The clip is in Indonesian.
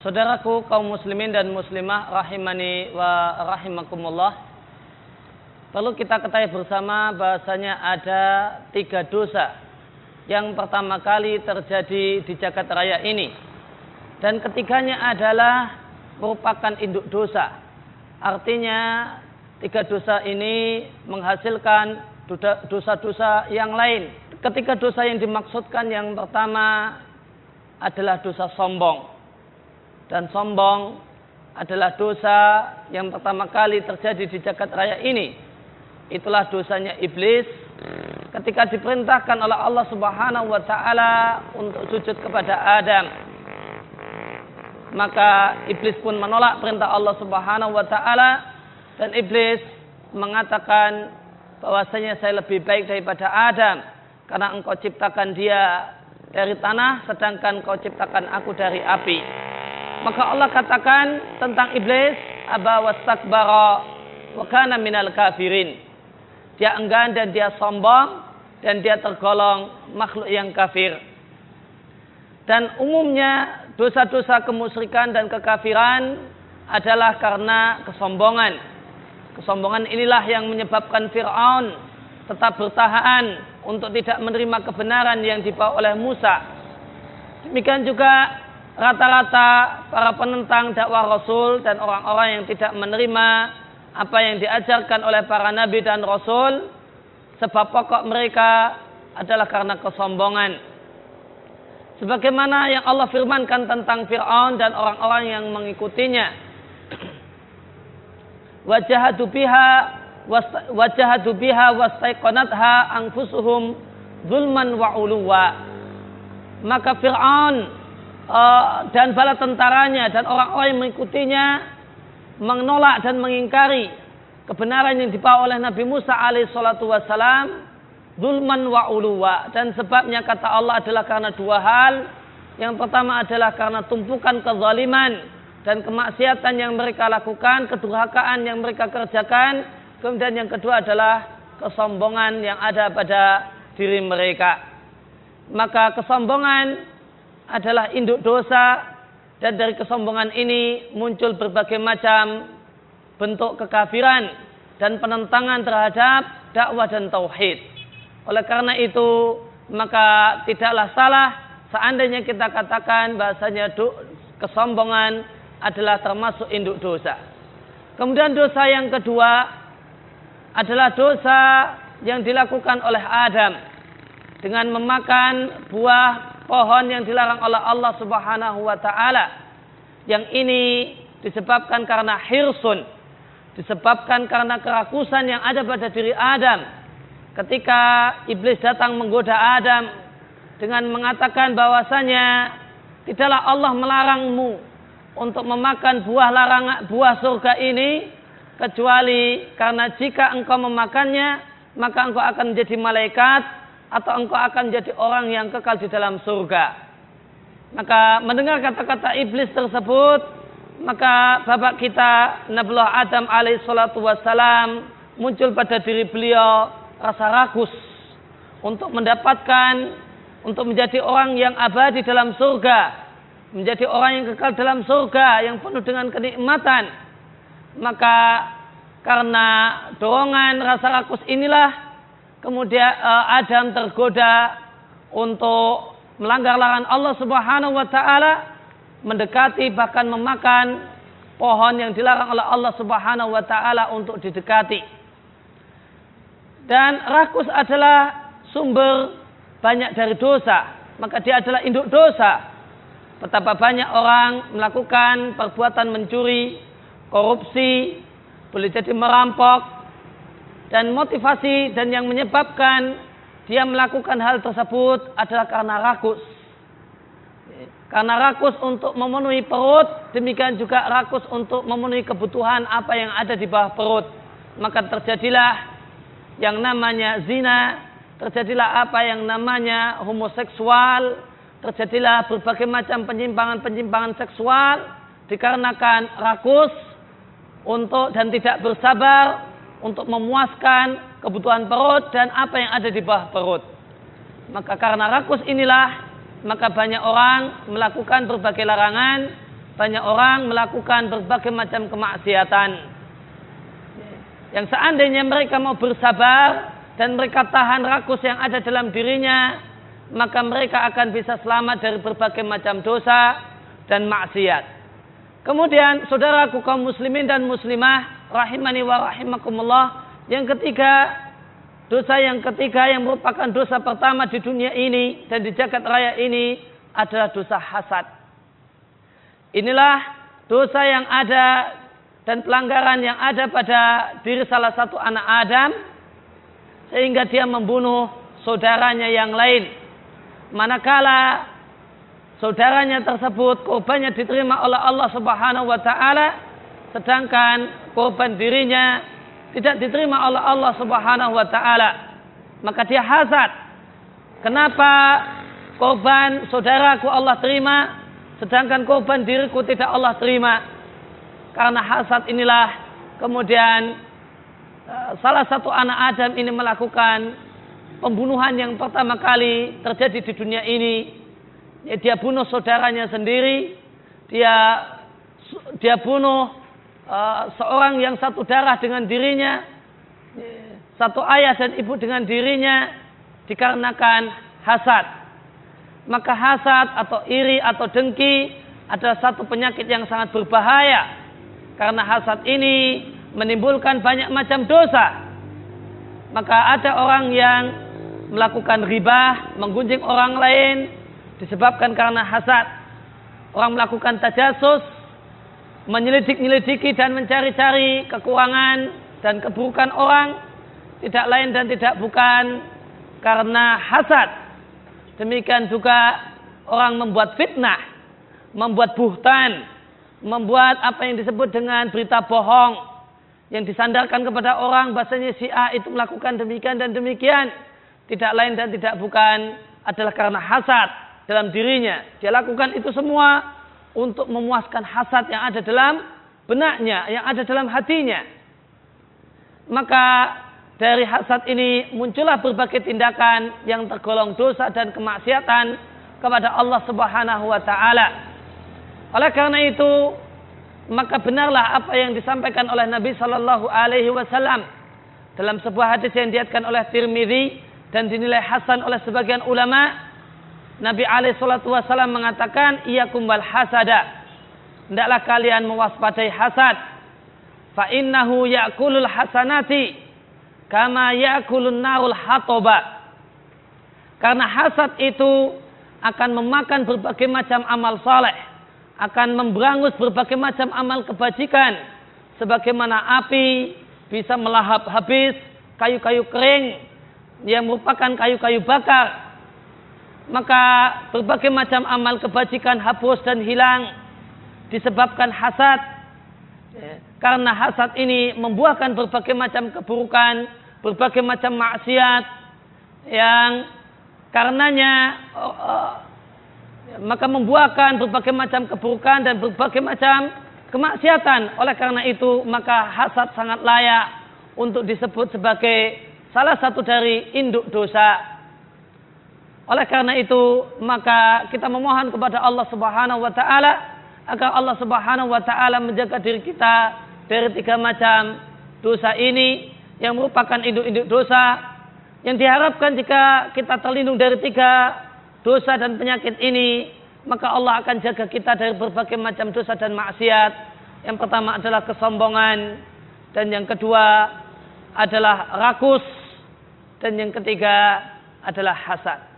Saudaraku kaum muslimin dan muslimah rahimani wa rahimakumullah. Perlu kita ketahui bersama bahasanya ada 3 dosa yang pertama kali terjadi di jagat raya ini. Dan ketiganya adalah merupakan induk dosa. Artinya 3 dosa ini menghasilkan dosa-dosa yang lain. Ketiga dosa yang dimaksudkan yang pertama adalah dosa sombong. Dan sombong adalah dosa yang pertama kali terjadi di jagat raya ini. Itulah dosanya iblis ketika diperintahkan oleh Allah Subhanahu wa taala untuk sujud kepada Adam. Maka iblis pun menolak perintah Allah Subhanahu wa taala dan iblis mengatakan bahwasanya saya lebih baik daripada Adam karena engkau ciptakan dia dari tanah sedangkan engkau ciptakan aku dari api. Maka Allah katakan tentang iblis, aba wastakbara wa kana minal kafirin. Dia enggan dan dia sombong dan dia tergolong makhluk yang kafir. Dan umumnya dosa-dosa kemusyrikan dan kekafiran adalah karena kesombongan. Kesombongan inilah yang menyebabkan Fir'aun tetap bertahan untuk tidak menerima kebenaran yang dibawa oleh Musa. Demikian juga rata-rata para penentang dakwah Rasul dan orang-orang yang tidak menerima apa yang diajarkan oleh para nabi dan Rasul, sebab pokok mereka adalah karena kesombongan. Sebagaimana yang Allah firmankan tentang Fir'aun dan orang-orang yang mengikutinya. Wajahadu biha wastaiqanatha anfusuhum zulman wa uluwa. Maka Fir'aun dan bala tentaranya dan orang-orang yang mengikutinya menolak dan mengingkari kebenaran yang dibawa oleh Nabi Musa alaihissalatu wassalam, zulman wa uluwa. Dan sebabnya kata Allah adalah karena 2 hal. Yang pertama adalah karena tumpukan kezaliman dan kemaksiatan yang mereka lakukan, kedurhakaan yang mereka kerjakan. Kemudian yang kedua adalah kesombongan yang ada pada diri mereka. Maka kesombongan adalah induk dosa, dan dari kesombongan ini muncul berbagai macam bentuk kekafiran dan penentangan terhadap dakwah dan tauhid. Oleh karena itu maka tidaklah salah seandainya kita katakan bahasanya kesombongan adalah termasuk induk dosa. Kemudian dosa yang kedua adalah dosa yang dilakukan oleh Adam dengan memakan buah pohon yang dilarang oleh Allah Subhanahu wa taala. Yang ini disebabkan karena hirsun, disebabkan karena kerakusan yang ada pada diri Adam. Ketika iblis datang menggoda Adam dengan mengatakan bahwasanya tidaklah Allah melarangmu untuk memakan buah surga ini kecuali karena jika engkau memakannya maka engkau akan menjadi malaikat atau engkau akan menjadi orang yang kekal di dalam surga. Maka mendengar kata-kata iblis tersebut, maka bapak kita Nabiullah Adam alaihissalatu wassalam muncul pada diri beliau rasa ragus untuk mendapatkan, untuk menjadi orang yang abadi dalam surga, menjadi orang yang kekal dalam surga yang penuh dengan kenikmatan. Maka karena dorongan rasa rakus inilah kemudian Adam tergoda untuk melanggar larangan Allah Subhanahu wa taala, mendekati bahkan memakan pohon yang dilarang oleh Allah Subhanahu wa taala untuk didekati. Dan rakus adalah sumber banyak dari dosa, maka dia adalah induk dosa. Betapa banyak orang melakukan perbuatan mencuri, korupsi, boleh jadi merampok, dan motivasi dan yang menyebabkan dia melakukan hal tersebut adalah karena rakus. Karena rakus untuk memenuhi perut, demikian juga rakus untuk memenuhi kebutuhan apa yang ada di bawah perut. Maka terjadilah yang namanya zina, terjadilah apa yang namanya homoseksual, terjadilah berbagai macam penyimpangan-penyimpangan seksual dikarenakan rakus untuk dan tidak bersabar untuk memuaskan kebutuhan perut dan apa yang ada di bawah perut. Maka karena rakus inilah, maka banyak orang melakukan berbagai larangan banyak orang melakukan berbagai macam kemaksiatan. Yang seandainya mereka mau bersabar dan mereka tahan rakus yang ada dalam dirinya, maka mereka akan bisa selamat dari berbagai macam dosa dan maksiat. Kemudian saudaraku kaum muslimin dan muslimah rahimani wa rahimakumullah, yang ketiga, dosa yang ketiga yang merupakan dosa pertama di dunia ini dan di jagat raya ini adalah dosa hasad. Inilah dosa yang ada dan pelanggaran yang ada pada diri salah satu anak Adam, sehingga dia membunuh saudaranya yang lain. Manakala saudaranya tersebut korbannya diterima oleh Allah Subhanahu wa taala, sedangkan korban dirinya tidak diterima oleh Allah Subhanahu wa taala, maka dia hasad. Kenapa korban saudaraku Allah terima, sedangkan korban diriku tidak Allah terima? Karena hasad inilah kemudian salah satu anak Adam ini melakukan pembunuhan yang pertama kali terjadi di dunia ini. Dia bunuh saudaranya sendiri. Dia bunuh seorang yang satu darah dengan dirinya, satu ayah dan ibu dengan dirinya, dikarenakan hasad. Maka hasad atau iri atau dengki adalah satu penyakit yang sangat berbahaya. Karena hasad ini menimbulkan banyak macam dosa. Maka ada orang yang melakukan ribah, menggunjing orang lain disebabkan karena hasad. Orang melakukan tajasus, menyelidik-nyelidiki dan mencari-cari kekurangan dan keburukan orang, tidak lain dan tidak bukan karena hasad. Demikian juga orang membuat fitnah, membuat buhtan, membuat apa yang disebut dengan berita bohong yang disandarkan kepada orang bahasanya si A itu melakukan demikian dan demikian, tidak lain dan tidak bukan adalah karena hasad dalam dirinya. Dia lakukan itu semua untuk memuaskan hasad yang ada dalam benaknya, yang ada dalam hatinya. Maka dari hasad ini muncullah berbagai tindakan yang tergolong dosa dan kemaksiatan kepada Allah Subhanahu wa taala. Oleh karena itu, maka benarlah apa yang disampaikan oleh Nabi sallallahu alaihi wasallam dalam sebuah hadis yang diriwayatkan oleh Tirmidzi dan dinilai hasan oleh sebagian ulama. Nabi alaihi salatu wasallam mengatakan, "Iyyakum wal hasada." Hendaklah kalian mewaspadai hasad. Fa innahu ya'kulul hasanati kama ya'kulun narul hatoba. Karena hasad itu akan memakan berbagai macam amal saleh, akan memberangus berbagai macam amal kebajikan, sebagaimana api bisa melahap habis kayu-kayu kering yang merupakan kayu-kayu bakar. Maka berbagai macam amal kebajikan hapus dan hilang disebabkan hasad. Karena hasad ini membuahkan berbagai macam keburukan, berbagai macam maksiat yang karenanya maka membuahkan berbagai macam keburukan dan berbagai macam kemaksiatan. Oleh karena itu, maka hasad sangat layak untuk disebut sebagai salah satu dari induk dosa. Oleh karena itu, maka kita memohon kepada Allah Subhanahu wa taala agar Allah Subhanahu wa taala menjaga diri kita dari tiga macam dosa ini yang merupakan induk-induk dosa, yang diharapkan jika kita terlindung dari tiga dosa dan penyakit ini, maka Allah akan jaga kita dari berbagai macam dosa dan maksiat. Yang pertama adalah kesombongan, dan yang kedua adalah rakus, dan yang ketiga adalah hasad.